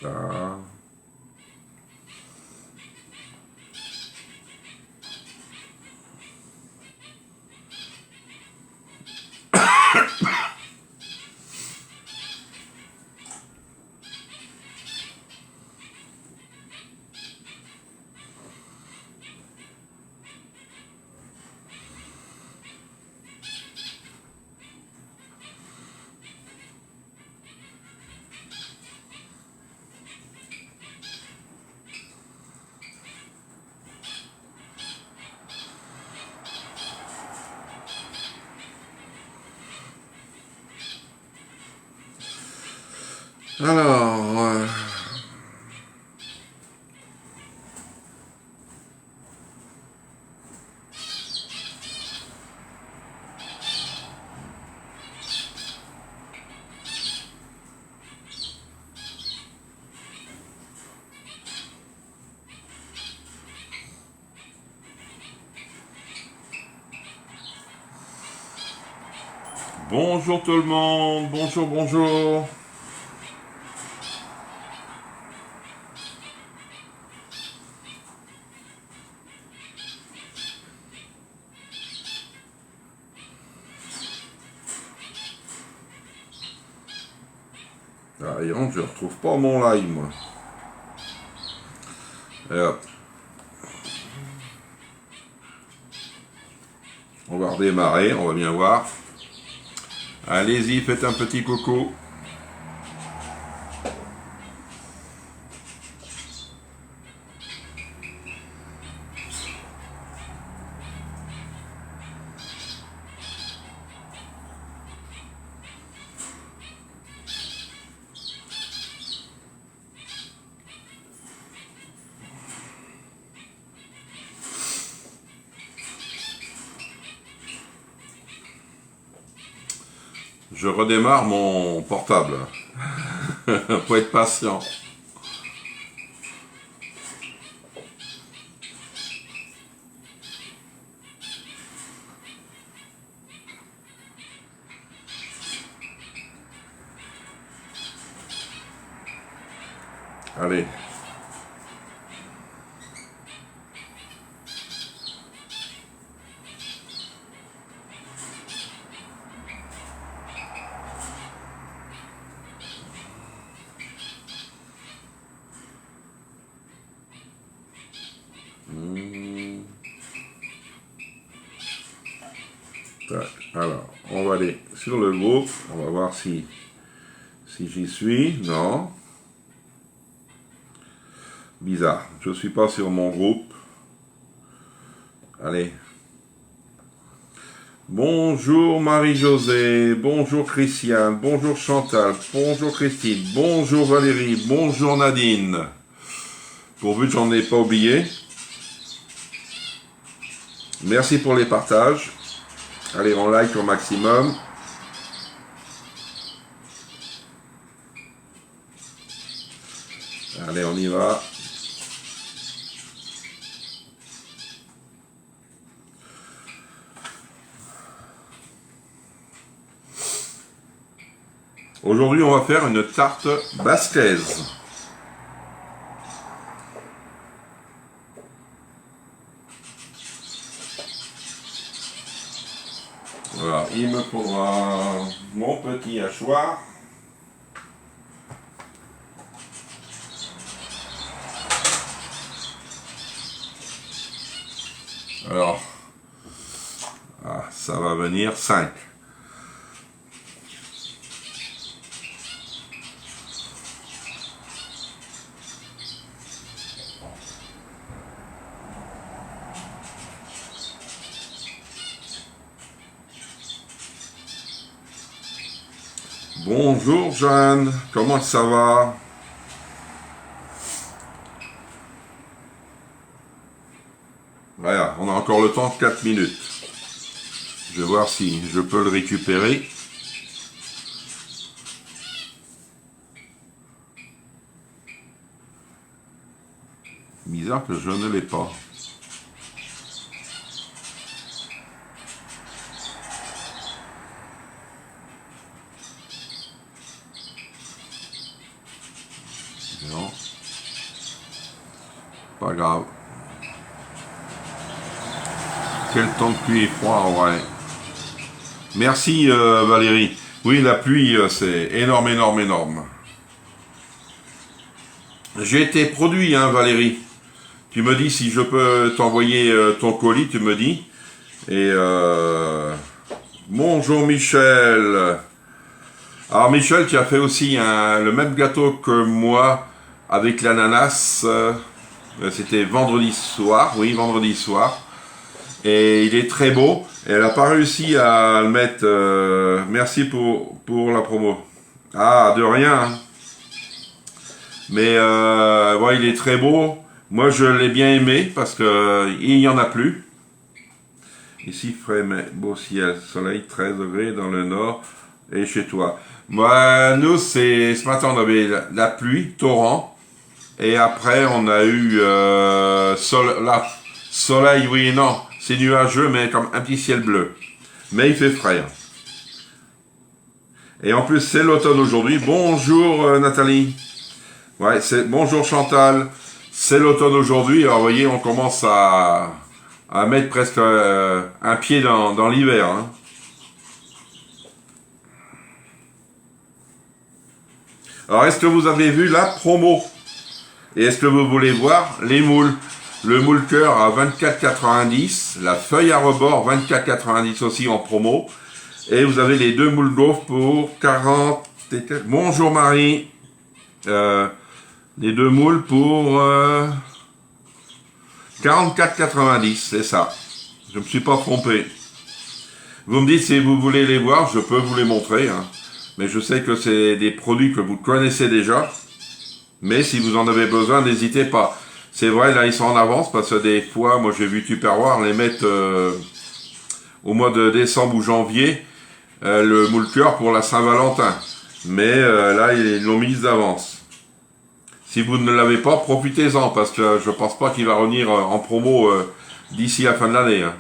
Ah. Alors, bonjour tout le monde, bonjour, bonjour. Ah, je retrouve pas mon live, moi. Et hop. On va redémarrer, on va bien voir. Allez-y, faites un petit coucou. Je redémarre mon portable. Faut être patient. Allez. Alors, on va aller sur le groupe. On va voir si j'y suis. Non. Bizarre. Je ne suis pas sur mon groupe. Allez. Bonjour Marie-Josée, bonjour Christiane, bonjour Chantal, bonjour Christine, bonjour Valérie, bonjour Nadine. Pourvu que j'en ai pas oublié. Merci pour les partages. Allez, on like au maximum. Allez, on y va. Aujourd'hui, on va faire une tarte basquaise. Voilà, il me faudra mon petit hachoir. Alors, ça va venir 5. Bonjour Jeanne, comment ça va? Voilà, on a encore le temps de 4 minutes. Je vais voir si je peux le récupérer. Bizarre que je ne l'ai pas. Non. Pas grave. Quel temps de pluie et froid, ouais. Merci Valérie. Oui, la pluie, c'est énorme, énorme, énorme. J'ai été produit, hein, Valérie. Tu me dis si je peux t'envoyer ton colis, tu me dis. Et bonjour Michel. Alors Michel, tu as fait aussi le même gâteau que moi avec l'ananas. C'était vendredi soir, oui, vendredi soir. Et il est très beau. Elle n'a pas réussi à le mettre. Merci pour la promo. Ah, de rien. Hein. Mais ouais, il est très beau. Moi, je l'ai bien aimé parce que il n'y en a plus. Ici, frais mais beau ciel, soleil 13 degrés dans le nord et chez toi. Moi, nous, ce matin, on avait la pluie, torrent. Et après, on a eu soleil, oui et non. C'est nuageux, mais comme un petit ciel bleu. Mais il fait frais. Et en plus, c'est l'automne aujourd'hui. Bonjour Nathalie. Ouais, bonjour Chantal. C'est l'automne aujourd'hui. Alors, vous voyez, on commence à mettre presque un pied dans l'hiver. Hein. Alors, est-ce que vous avez vu la promo? Et est-ce que vous voulez voir les moules? Le moule cœur à 24,90, la feuille à rebord 24,90 aussi en promo. Et vous avez les deux moules gaufres pour 40. Bonjour Marie. Les deux moules pour 44,90, c'est ça. Je ne me suis pas trompé. Vous me dites si vous voulez les voir, je peux vous les montrer. Hein. Mais je sais que c'est des produits que vous connaissez déjà. Mais si vous en avez besoin, n'hésitez pas. C'est vrai, là, ils sont en avance parce que des fois, moi, j'ai vu Tupperware les mettre au mois de décembre ou janvier, le moule cœur pour la Saint-Valentin. Mais là, ils l'ont mise d'avance. Si vous ne l'avez pas, profitez-en parce que je pense pas qu'il va revenir en promo d'ici la fin de l'année. Hein.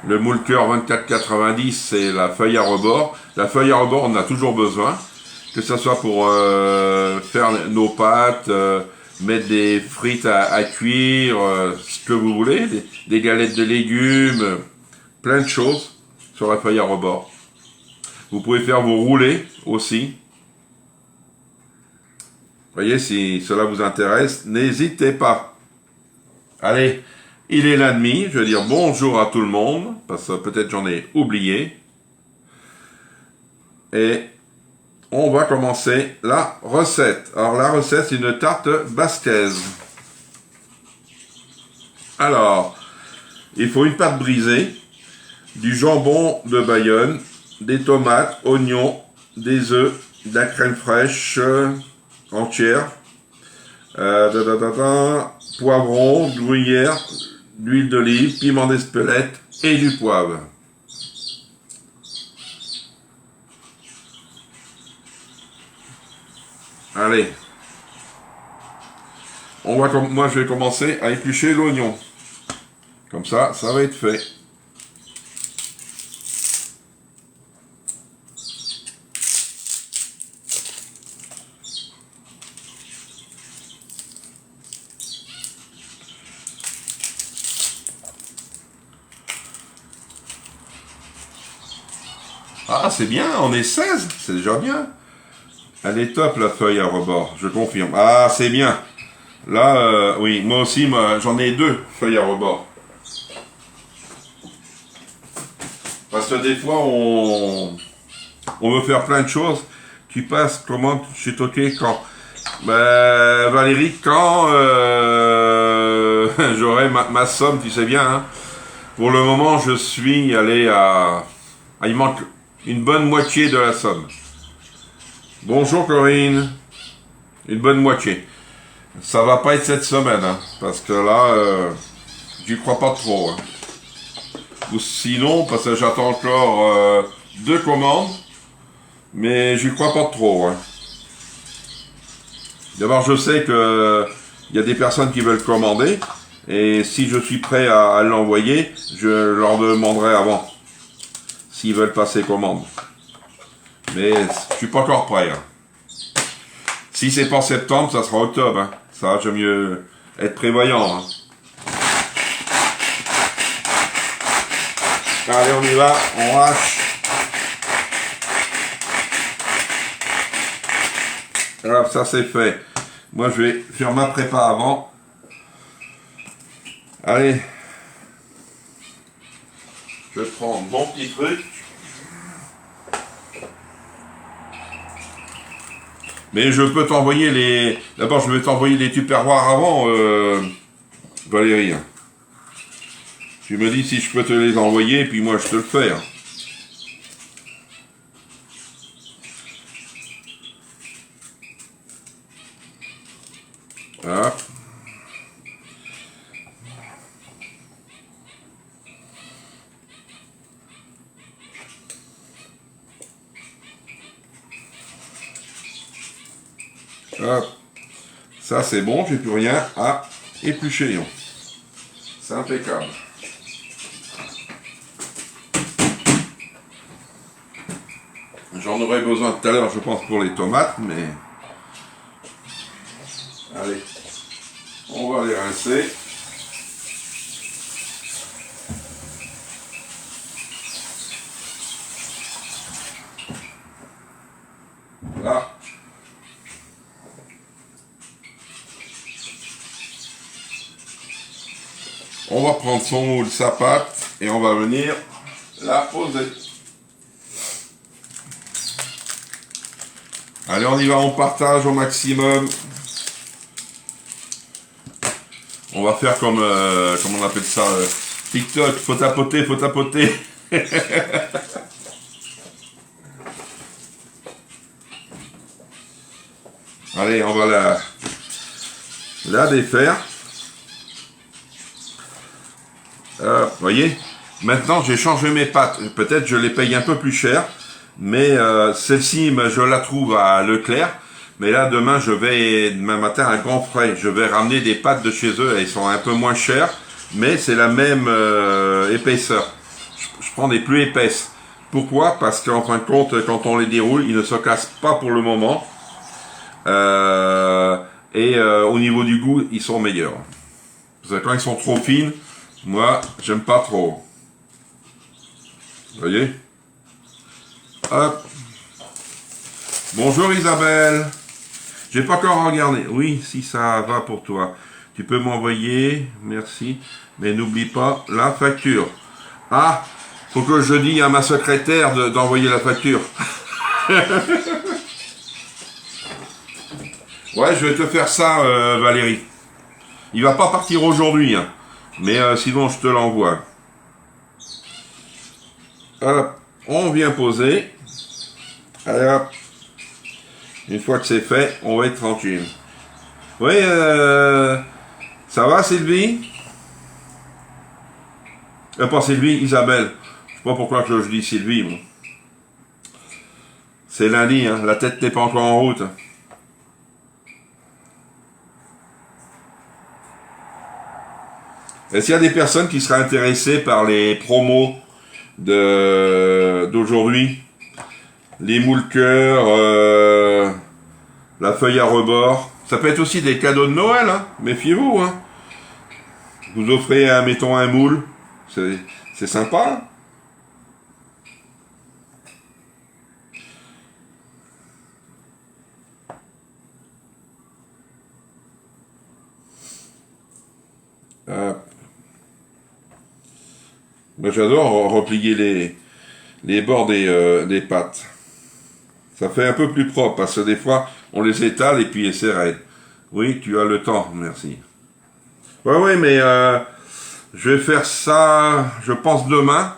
Le moule cœur 24,90, c'est la feuille à rebord. La feuille à rebord, on en a toujours besoin. Que ce soit pour faire nos pâtes, mettre des frites à cuire, ce que vous voulez, des galettes de légumes, plein de choses sur la feuille à rebord. Vous pouvez faire vos roulés aussi. Voyez, si cela vous intéresse, n'hésitez pas. Allez, il est 1h30, je vais dire bonjour à tout le monde, parce que peut-être j'en ai oublié. Et on va commencer la recette. Alors la recette, c'est une tarte basquaise. Alors, il faut une pâte brisée, du jambon de Bayonne, des tomates, oignons, des œufs, de la crème fraîche entière, poivron, gruyère, d'huile d'olive, piment d'Espelette et du poivre. Allez, moi je vais commencer à éplucher l'oignon. Comme ça va être fait. Ah, c'est bien, on est 16, c'est déjà bien. Elle est top la feuille à rebord, je confirme. Ah, c'est bien. Là, oui, moi aussi, j'en ai 2 feuilles à rebord. Parce que des fois, on veut faire plein de choses. Tu passes, comment, je suis toqué quand Valérie, quand j'aurai ma somme, tu sais bien. Hein. Pour le moment, je suis allé à... Ah, il manque une bonne moitié de la somme. Bonjour Corinne. Une bonne moitié. Ça va pas être cette semaine, hein, parce que là, j'y crois pas trop. Hein. Ou sinon, parce que j'attends encore 2 commandes, mais j'y crois pas trop. Hein. D'abord, je sais que il y a des personnes qui veulent commander, et si je suis prêt à l'envoyer, je leur demanderai avant, s'ils veulent passer commande. Mais je suis pas encore prêt. Hein. Si c'est pas septembre, ça sera octobre. Hein. Ça, j'aime mieux être prévoyant. Hein. Allez, on y va, on hache. Alors, ça c'est fait. Moi, je vais faire ma prépa avant. Allez. Je vais prendre mon petit truc. Mais je peux t'envoyer les... D'abord, je vais t'envoyer les tupperwares avant, Valérie. Tu me dis si je peux te les envoyer, puis moi, je te le fais. Hein. Voilà. Hop. Ça c'est bon, j'ai plus rien à éplucher. C'est impeccable. J'en aurai besoin tout à l'heure, je pense, pour les tomates, mais... Allez, on va les rincer. Voilà. On va prendre son moule, sa pâte, et on va venir la poser. Allez, on y va, on partage au maximum. On va faire comme, comment on appelle ça, TikTok, faut tapoter, faut tapoter. Allez, on va la défaire. Voyez, maintenant j'ai changé mes pâtes. Peut-être je les paye un peu plus cher, mais celle-ci, je la trouve à Leclerc. Mais là, demain matin, à Grand Frais, je vais ramener des pâtes de chez eux. Elles sont un peu moins chères, mais c'est la même épaisseur. Je prends des plus épaisses. Pourquoi? Parce qu'en fin de compte, quand on les déroule, ils ne se cassent pas pour le moment. Au niveau du goût, ils sont meilleurs. Parce que quand ils sont trop fines, moi, j'aime pas trop. Vous voyez? Hop. Bonjour Isabelle. J'ai pas encore regardé. Oui, si ça va pour toi. Tu peux m'envoyer, merci. Mais n'oublie pas la facture. Ah, faut que je dise à ma secrétaire d'envoyer la facture. Ouais, je vais te faire ça, Valérie. Il va pas partir aujourd'hui, hein. Mais sinon, je te l'envoie. Hop, on vient poser. Allez hop. Une fois que c'est fait, on va être tranquille. Oui, ça va Sylvie? Pas Sylvie, Isabelle. Je sais pas pourquoi que je dis Sylvie. Moi. C'est lundi, hein. La tête n'est pas encore en route. Est-ce qu'il y a des personnes qui seraient intéressées par les promos d'aujourd'hui? Les moules cœurs, la feuille à rebord. Ça peut être aussi des cadeaux de Noël, hein. Méfiez-vous, hein. Vous offrez, mettons, un moule. C'est sympa. Moi, j'adore replier les bords des pâtes. Ça fait un peu plus propre, parce que des fois, on les étale et puis c'est raide. Oui, tu as le temps, merci. Ouais, mais je vais faire ça, je pense, demain.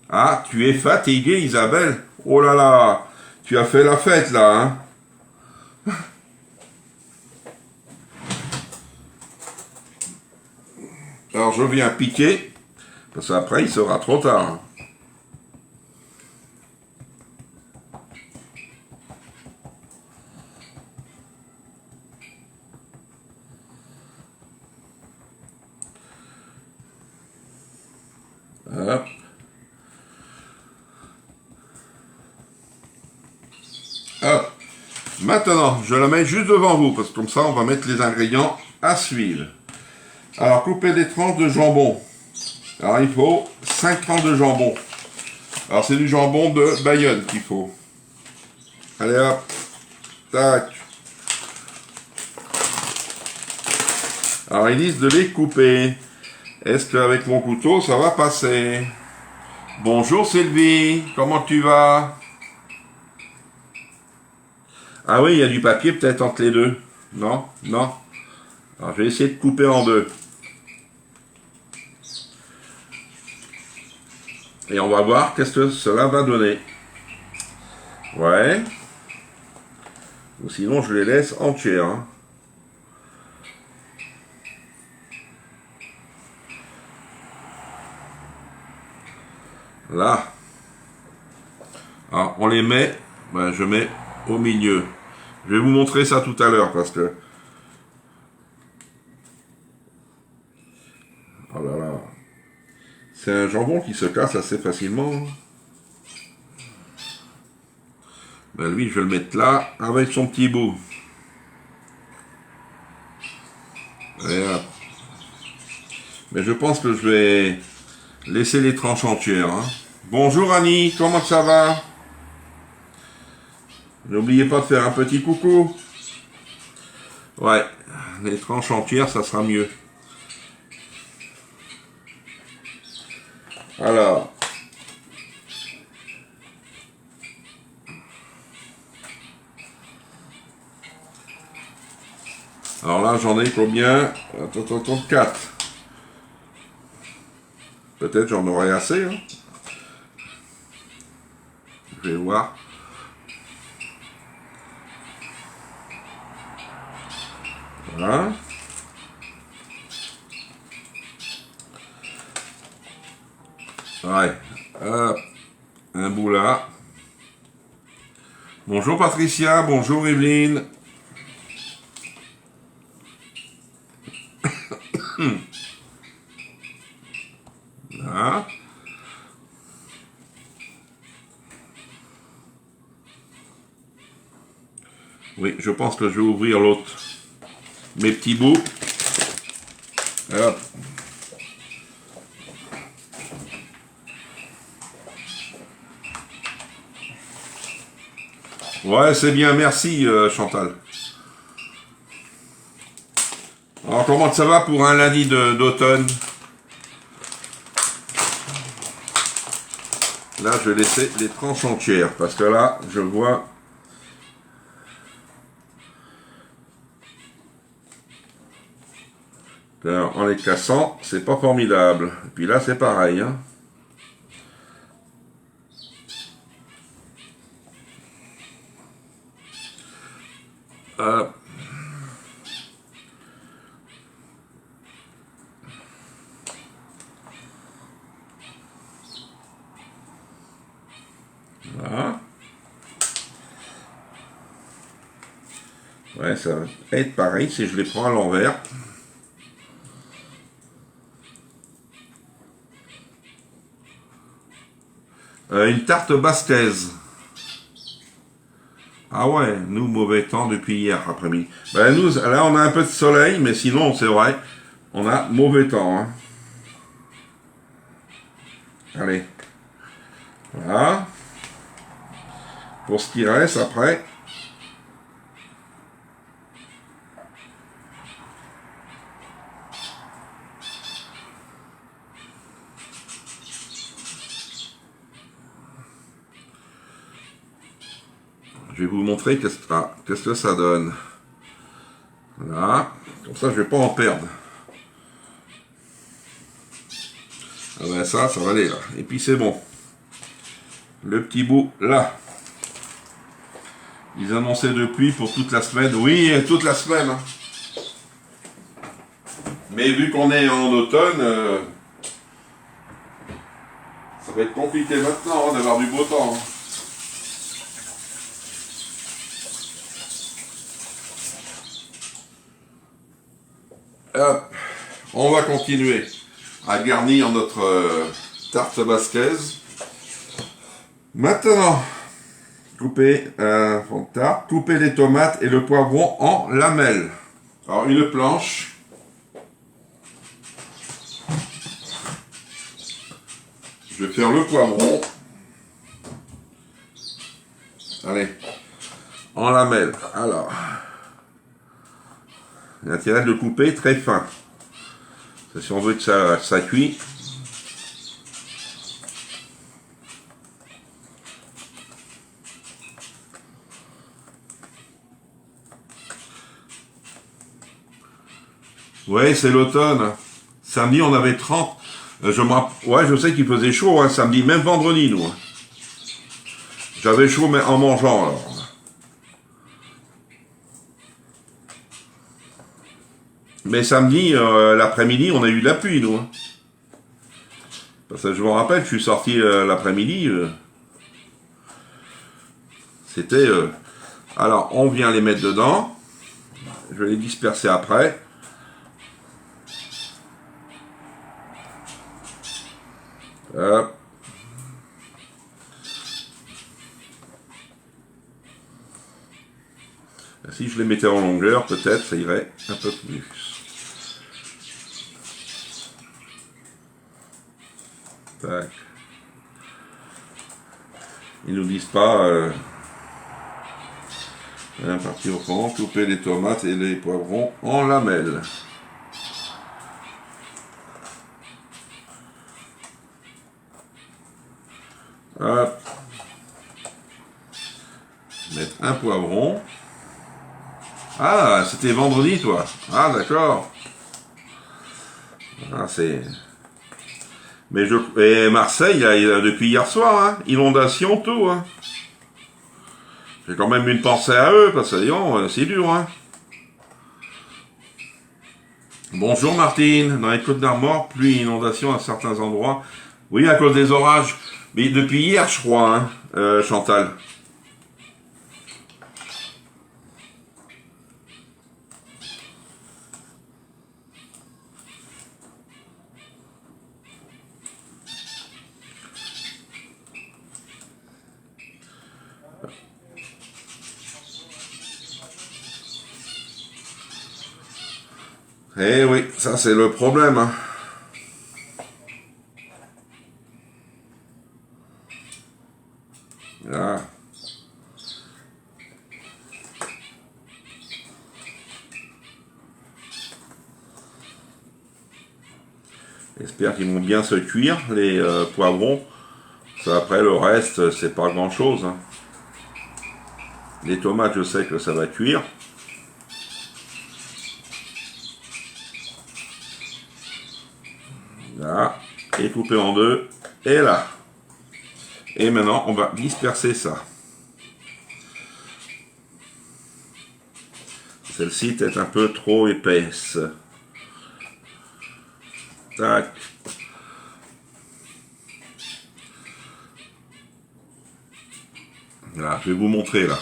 Ah, tu es fatiguée, Isabelle. Oh là là, tu as fait la fête, là, hein. Alors, je viens piquer, parce qu'après, il sera trop tard. Hop. Hop. Maintenant, je la mets juste devant vous, parce que comme ça, on va mettre les ingrédients à suivre. Alors, couper des tranches de jambon. Alors, il faut 5 tranches de jambon. Alors, c'est du jambon de Bayonne qu'il faut. Allez hop. Tac. Alors, ils disent de les couper. Est-ce qu'avec mon couteau, ça va passer? Bonjour Sylvie, comment tu vas? Ah oui, il y a du papier peut-être entre les deux. Non, non. Alors, je vais essayer de couper en deux. Et on va voir qu'est-ce que cela va donner. Ouais. Ou sinon, je les laisse entières. Hein. Là. Alors, on les met. Ben, je mets au milieu. Je vais vous montrer ça tout à l'heure parce que... Oh là là. C'est un jambon qui se casse assez facilement. Ben lui, je vais le mettre là avec son petit bout. Et hop. Mais je pense que je vais laisser les tranches entières. Hein. Bonjour Annie, comment ça va? N'oubliez pas de faire un petit coucou. Ouais, les tranches entières, ça sera mieux. Alors. Alors là, j'en ai combien? Attends, 4. Peut-être j'en aurai assez. Hein. Je vais voir. Voilà. Ouais. Hop. Un bout là. Bonjour Patricia, bonjour Evelyne. Là. Oui, je pense que je vais ouvrir l'autre. Mes petits bouts. Hop. Ouais, c'est bien, merci Chantal. Alors, comment ça va pour un lundi d'automne? Là, je vais laisser les tranches entières, parce que là, je vois... Alors, en les cassant, c'est pas formidable. Et puis là, c'est pareil. Hein. Voilà. Ouais, ça va être pareil si je les prends à l'envers. Une tarte basquaise. Ah ouais, nous, mauvais temps depuis hier après-midi. Ben nous, là, on a un peu de soleil, mais sinon, c'est vrai, on a mauvais temps. Hein. Allez. Voilà. Pour ce qui reste après. Je vais vous montrer qu'est-ce que ça donne. Voilà. Comme ça, je ne vais pas en perdre. Ah ben ça va aller là. Et puis c'est bon. Le petit bout là. Ils annonçaient depuis pour toute la semaine. Oui, toute la semaine. Hein. Mais vu qu'on est en automne, ça va être compliqué maintenant hein, d'avoir du beau temps. Hein. Hop, on va continuer à garnir notre, tarte basquaise. Maintenant, couper un fond de tarte, couper les tomates et le poivron en lamelles. Alors une planche. Je vais faire le poivron. Allez, en lamelles. Alors, il y a intérêt de le couper très fin. Si on veut que ça cuit. Ouais, c'est l'automne. Samedi, on avait 30. Ouais, je sais qu'il faisait chaud, hein, samedi, même vendredi, nous. Hein. J'avais chaud, mais en mangeant, alors. Mais samedi, l'après-midi, on a eu de la pluie, nous. Hein. Parce que je me rappelle, je suis sorti l'après-midi. C'était... Alors, on vient les mettre dedans. Je vais les disperser après. Hop. Si je les mettais en longueur, peut-être, ça irait un peu plus. Tac. Ils nous disent pas... partie au fond, couper les tomates et les poivrons en lamelles. Hop. Mettre un poivron. Ah, c'était vendredi, toi. Ah, d'accord. Ah, c'est... Mais et Marseille, depuis hier soir, hein, inondation, tout. Hein. J'ai quand même une pensée à eux, parce que c'est dur. Hein. Bonjour Martine, dans les Côtes d'Armor, pluie et inondation à certains endroits. Oui, à cause des orages. Mais depuis hier, je crois, hein, Chantal. Eh oui, ça c'est le problème. Hein. Là. J'espère qu'ils vont bien se cuire, les poivrons. Ça, après le reste, c'est pas grand chose. Hein. Les tomates, je sais que ça va cuire. Là, et coupé en deux, et là. Et maintenant, on va disperser ça. Celle-ci est un peu trop épaisse. Tac. Là, je vais vous montrer là.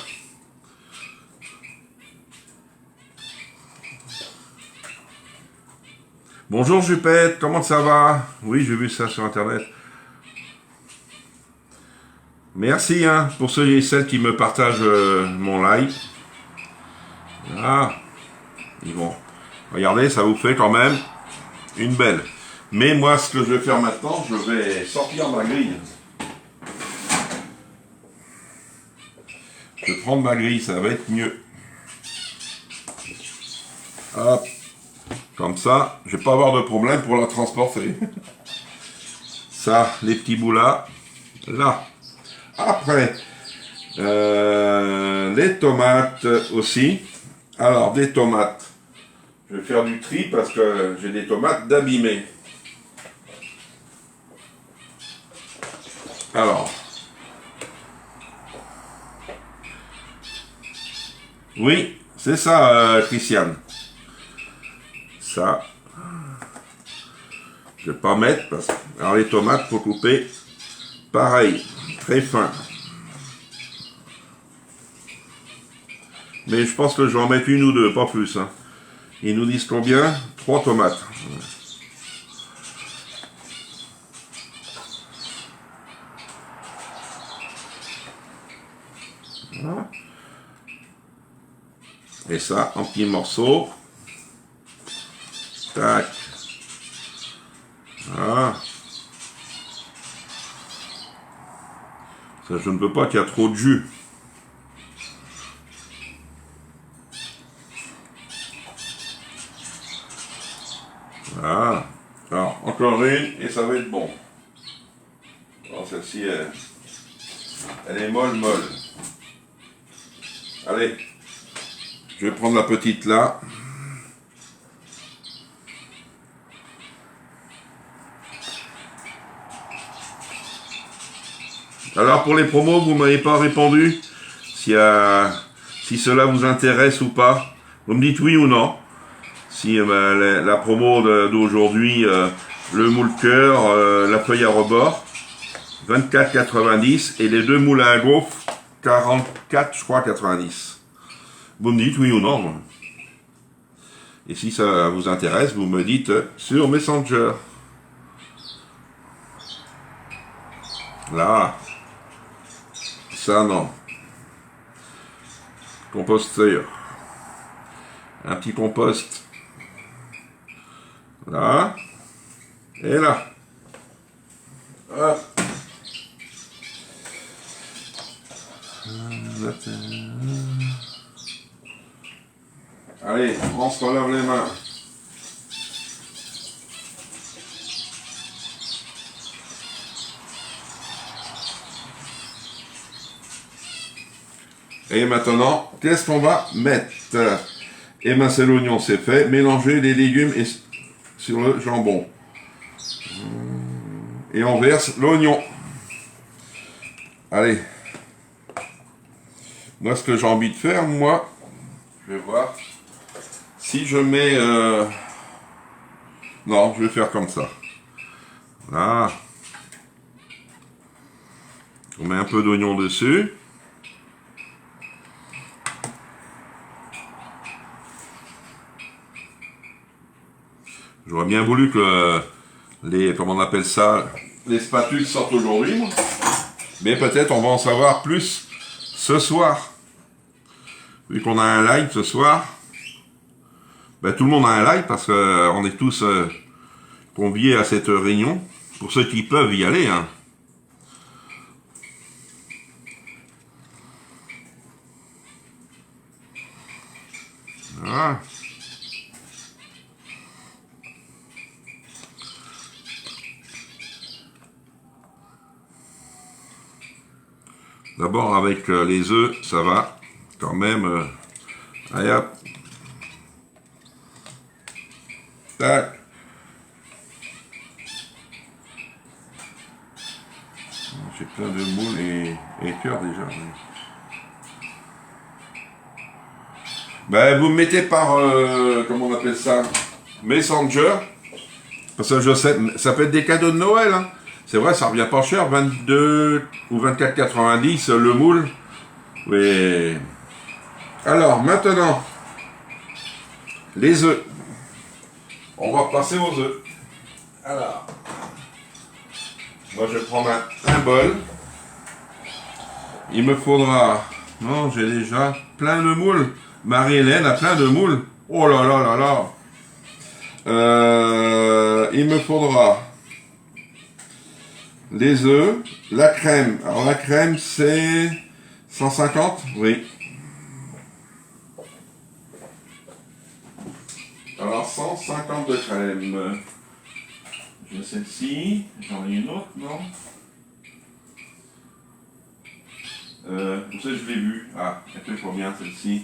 Bonjour Jupette, comment ça va? Oui, j'ai vu ça sur internet. Merci hein, pour ceux et celles qui me partagent mon live. Ah, ils vont. Regardez, ça vous fait quand même une belle. Mais moi, ce que je vais faire maintenant, je vais sortir ma grille. Je vais prendre ma grille, ça va être mieux. Hop. Comme ça, je vais pas avoir de problème pour la transporter. Ça, les petits bouts là. Là. Après, les tomates aussi. Alors, des tomates. Je vais faire du tri parce que j'ai des tomates d'abîmées. Alors. Oui, c'est ça, Christiane. Ça. Je vais pas mettre parce que... Alors, les tomates, faut couper pareil, très fin. Mais je pense que je vais en mettre une ou deux, pas plus. Hein. Ils nous disent combien? 3 tomates. Et ça, en petits morceaux. Tac. Voilà. Ça, je ne veux pas qu'il y a trop de jus. Voilà. Alors, encore une, et ça va être bon. Alors, celle-ci, elle est molle. Allez. Je vais prendre la petite là. Alors pour les promos, vous ne m'avez pas répondu si cela vous intéresse ou pas. Vous me dites oui ou non. Si la promo d'aujourd'hui, le moule cœur, la feuille à rebord, 24,90 et les deux moules à gaufre, 44, je crois, 90. Vous me dites oui ou non. Et si ça vous intéresse, vous me dites sur Messenger. Là. Ça, non. Composteur. Un petit compost. Là. Et là. Hop. Allez, on se relève les mains. Et maintenant, qu'est-ce qu'on va mettre? Émincer l'oignon, c'est fait. Mélanger les légumes sur le jambon. Et on verse l'oignon. Allez. Moi, ce que j'ai envie de faire, je vais voir. Si je mets... Non, je vais faire comme ça. Là. On met un peu d'oignon dessus. J'aurais bien voulu que comment on appelle ça, les spatules sortent aujourd'hui, moi. Mais peut-être on va en savoir plus ce soir. Vu qu'on a un live ce soir, ben, tout le monde a un live parce qu'on est tous conviés à cette réunion. Pour ceux qui peuvent y aller, hein. Voilà. D'abord avec les œufs, ça va quand même. Allez hop. Tac. J'ai plein de moules et cœurs déjà. Ben, vous me mettez par, comment on appelle ça, Messenger. Parce que je sais, ça peut être des cadeaux de Noël, hein. C'est vrai, ça revient pas cher, 22 ou 24,90 le moule. Mais... Alors, maintenant, les œufs. On va passer aux œufs. Alors, moi je vais prendre un bol. Il me faudra... Non, j'ai déjà plein de moules. Marie-Hélène a plein de moules. Oh là là là là. Il me faudra les œufs, la crème. Alors la crème c'est 150, oui. Alors 150 de crème. J'ai celle-ci, j'en ai une autre, non? Vous savez, je l'ai vu. Ah, elle fait combien celle-ci?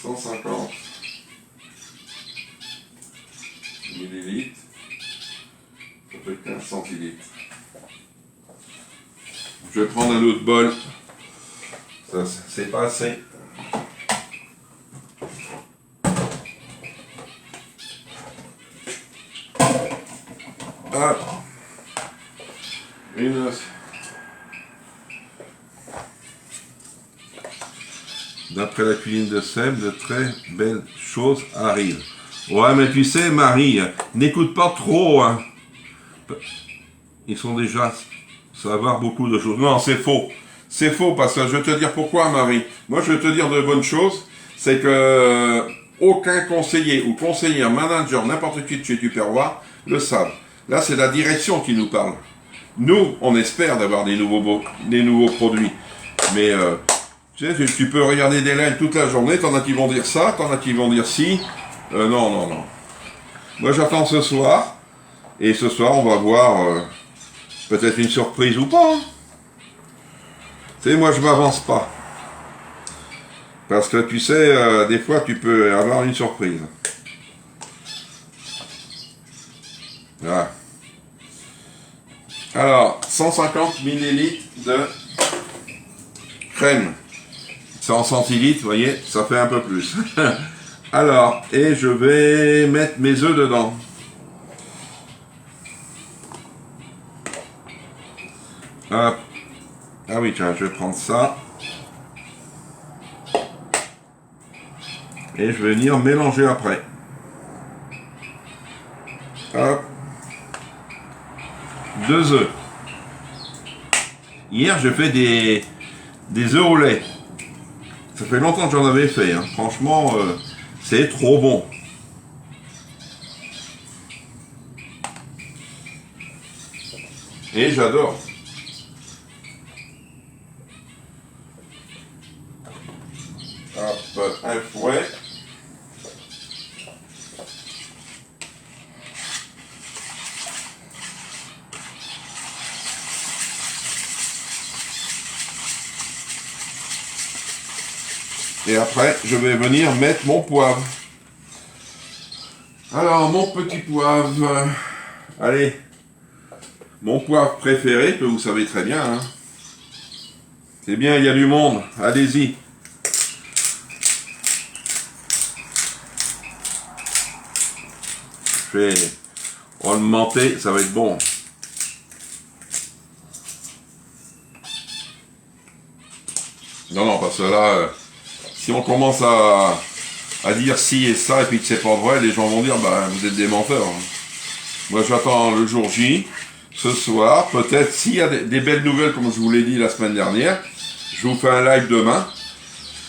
150 millilitres. Ça fait 15 centilitres. Je vais prendre un autre bol. Ça, c'est pas assez. Ah. Une... D'après la cuisine de Seb, de très belles choses arrivent. Ouais, mais tu sais, Marie, n'écoute pas trop, hein. Ils sont déjà savoir beaucoup de choses. Non, c'est faux. C'est faux, parce que je vais te dire pourquoi, Marie. Moi, je vais te dire de bonnes choses. c'est que aucun conseiller ou conseillère, manager, n'importe qui de chez Tupperware le savent. Là, c'est la direction qui nous parle. Nous, on espère d'avoir des nouveaux produits. Mais tu sais, tu peux regarder des lives toute la journée, t'en as qui vont dire ça, t'en as qui vont dire si. Non. Moi, j'attends ce soir. Et ce soir, on va voir peut-être une surprise ou pas. Hein. Tu sais, moi, je m'avance pas. Parce que tu sais, des fois, tu peux avoir une surprise. Voilà. Alors, 150 ml de crème. C'est en centilitres, vous voyez, ça fait un peu plus. Alors, et je vais mettre mes œufs dedans. Hop. Ah oui, tiens, je vais prendre ça. Et je vais venir mélanger après. Hop. 2 œufs. Hier, j'ai fait des œufs au lait. Ça fait longtemps que j'en avais fait. Hein. Franchement, c'est trop bon. Et j'adore. Hop, un fouet. Et après, je vais venir mettre mon poivre. Alors, mon petit poivre. Allez. Mon poivre préféré, que vous savez très bien. Hein. C'est bien, il y a du monde. Allez-y. Je vais augmenter, ça va être bon. Non, parce que là, si on commence à dire ci et ça, et puis que c'est pas vrai, les gens vont dire, bah, vous êtes des menteurs. Hein. Moi, j'attends le jour J, ce soir, peut-être, s'il y a des belles nouvelles, comme je vous l'ai dit la semaine dernière, je vous fais un live demain.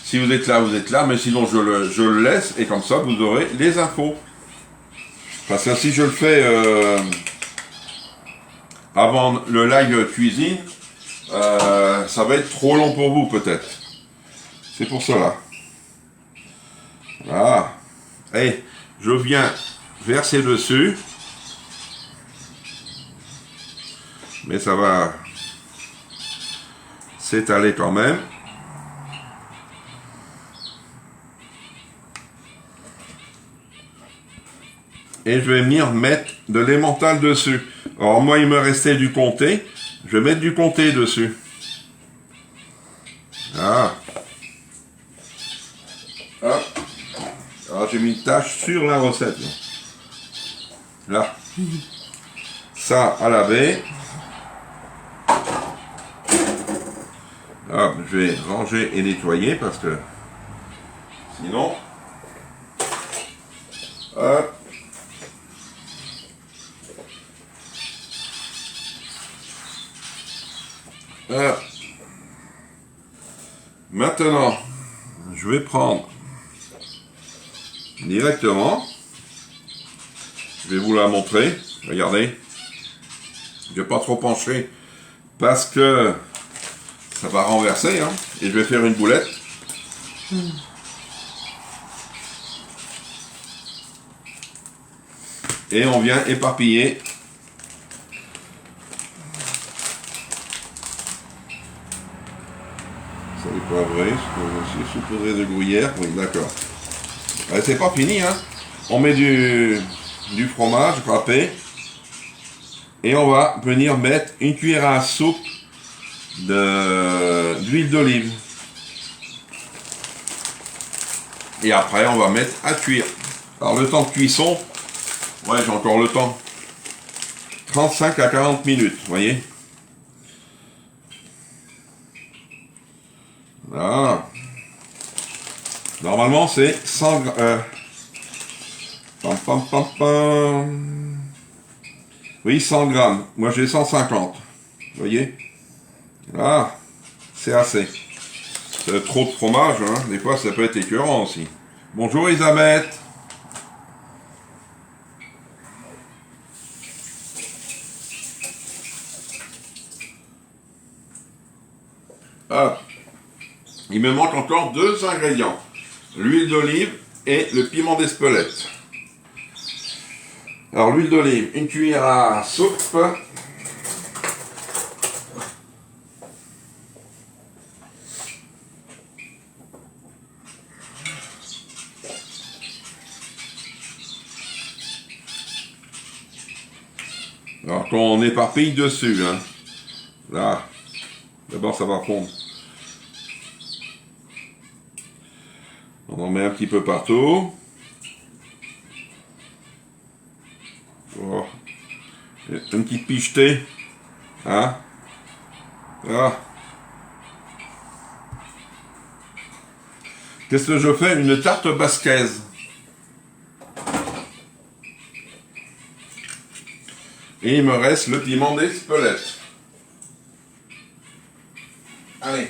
Si vous êtes là, mais sinon, je le laisse, et comme ça, vous aurez les infos. Parce que si je le fais avant le live cuisine, ça va être trop long pour vous, peut-être. C'est pour cela. Voilà. Et je viens verser dessus. Mais ça va s'étaler quand même. Et je vais venir mettre de l'emmental dessus. Alors moi, il me restait du comté. Je vais mettre du comté dessus. Ah. Hop. Alors j'ai mis une tache sur la recette. Là. Ça à laver. Hop, je vais ranger et nettoyer parce que sinon. Hop. Maintenant, je vais prendre directement, je vais vous la montrer, regardez, je vais pas trop pencher parce que ça va renverser, hein, et je vais faire une boulette. Et on vient éparpiller. Ça n'est pas vrai, c'est saupoudré de gruyère, oui d'accord. C'est pas fini, hein. On met du fromage râpé. Et on va venir mettre une cuillère à soupe d'huile d'olive. Et après, on va mettre à cuire. Alors, le temps de cuisson, ouais, j'ai encore le temps. 35 à 40 minutes, vous voyez. Voilà. Normalement, c'est 100 oui, 100 grammes. Moi, j'ai 150. Vous voyez? Ah, c'est assez. C'est trop de fromage, hein. Des fois ça peut être écœurant aussi. Bonjour Elisabeth. Ah, il me manque encore 2 ingrédients. L'huile d'olive et le piment d'Espelette. Alors l'huile d'olive, une cuillère à soupe. Alors qu'on éparpille dessus, hein. Là, d'abord ça va fondre. On en met un petit peu partout. Oh. Une petite pichetée. Hein? Ah. Qu'est-ce que je fais? Une tarte basquaise. Et il me reste le piment d'Espelette. Allez.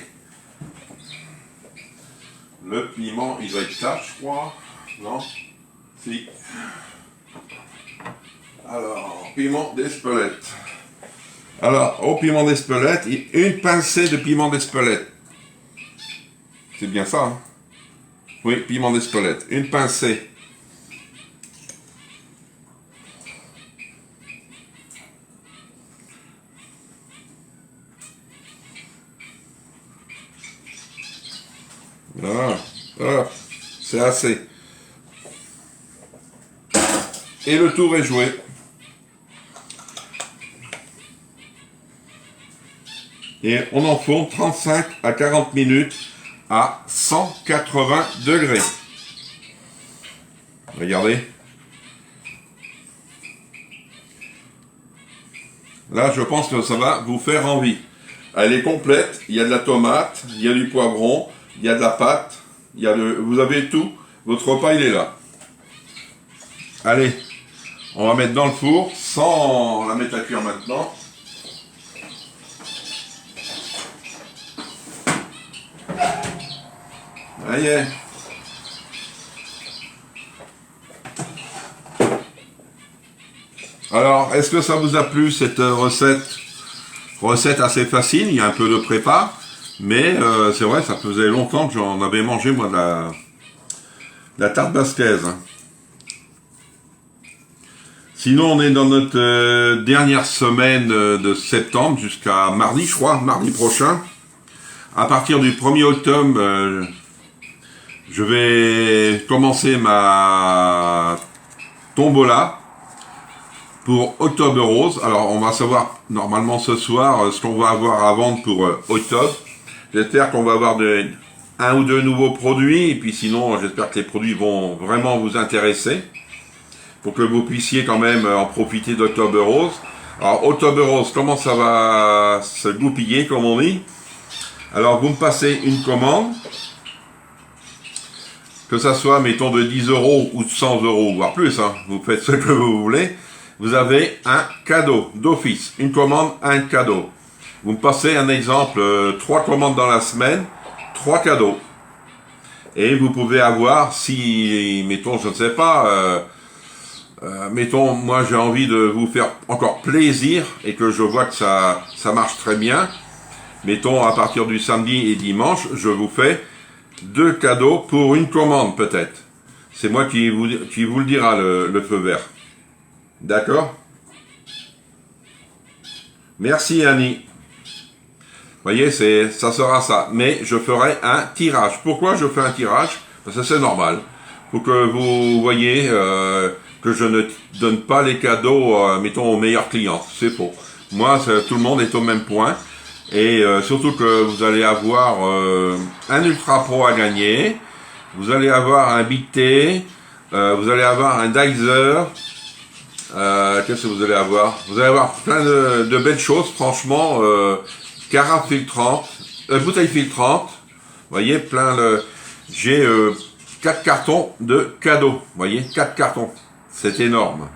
Le piment, il doit être là, je crois. Non? Si. Alors, piment d'Espelette. Alors, au piment d'Espelette, une pincée de piment d'Espelette. C'est bien ça, hein? Oui, piment d'Espelette. Une pincée. Voilà. Voilà. C'est assez. Et le tour est joué. Et on enfourne 35 à 40 minutes à 180 degrés. Regardez. Là, je pense que ça va vous faire envie. Elle est complète. Il y a de la tomate, il y a du poivron, il y a de la pâte, vous avez tout. Votre repas, il est là. Allez, on va mettre dans le four sans la mettre à cuire maintenant. Ça y est. Alors, est-ce que ça vous a plu cette recette? Recette assez facile, il y a un peu de prépa, mais c'est vrai, ça faisait longtemps que j'en avais mangé, moi, de la tarte basquaise. Sinon, on est dans notre dernière semaine de septembre, jusqu'à mardi, je crois, mardi prochain. À partir du 1er octobre, je vais commencer ma tombola pour Octobre Rose. Alors, on va savoir normalement ce soir ce qu'on va avoir à vendre pour octobre. J'espère qu'on va avoir un ou deux nouveaux produits. Et puis sinon, j'espère que les produits vont vraiment vous intéresser. Pour que vous puissiez quand même en profiter d'Octobre Rose. Alors, Octobre Rose, comment ça va se goupiller, comme on dit? Alors, vous me passez une commande. Que ça soit, mettons, de 10 € ou de 100 €, voire plus. Hein. Vous faites ce que vous voulez. Vous avez un cadeau d'office. Une commande, un cadeau. Vous me passez un exemple, 3 commandes dans la semaine, 3 cadeaux. Et vous pouvez avoir, si, mettons, je ne sais pas, mettons, moi j'ai envie de vous faire encore plaisir et que je vois que ça marche très bien. Mettons, à partir du samedi et dimanche, je vous fais 2 cadeaux pour une commande peut-être. C'est moi qui vous le dira, le feu vert. D'accord? Merci Annie. Vous voyez, ça sera ça. Mais je ferai un tirage. Pourquoi je fais un tirage? Parce que c'est normal. Faut que vous voyez que je ne donne pas les cadeaux, mettons, aux meilleurs clients. C'est faux. Moi, tout le monde est au même point. Et surtout que vous allez avoir un Ultra Pro à gagner. Vous allez avoir un Big T. Vous allez avoir un Dizer. Qu'est-ce que vous allez avoir? Vous allez avoir plein de belles choses, franchement. Carafe filtrante, bouteille filtrante. Vous voyez, j'ai 4 cartons de cadeaux. Vous voyez, 4 cartons. C'est énorme.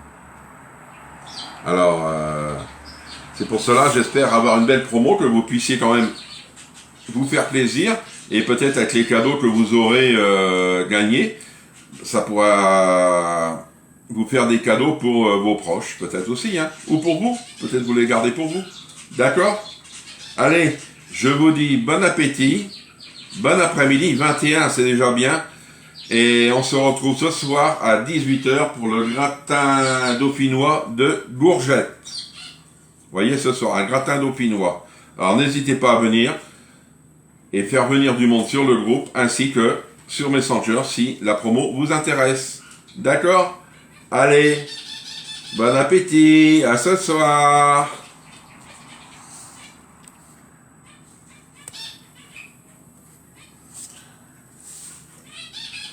Alors, c'est pour cela, j'espère avoir une belle promo, que vous puissiez quand même vous faire plaisir. Et peut-être avec les cadeaux que vous aurez gagnés, ça pourra vous faire des cadeaux pour vos proches, peut-être aussi, hein. Ou pour vous, peut-être vous les gardez pour vous. D'accord? Allez, je vous dis bon appétit, bon après-midi, 21 c'est déjà bien. Et on se retrouve ce soir à 18h pour le gratin dauphinois de Gourgette. Vous voyez ce soir, un gratin dauphinois. Alors n'hésitez pas à venir et faire venir du monde sur le groupe ainsi que sur Messenger si la promo vous intéresse. D'accord? Allez, bon appétit, à ce soir.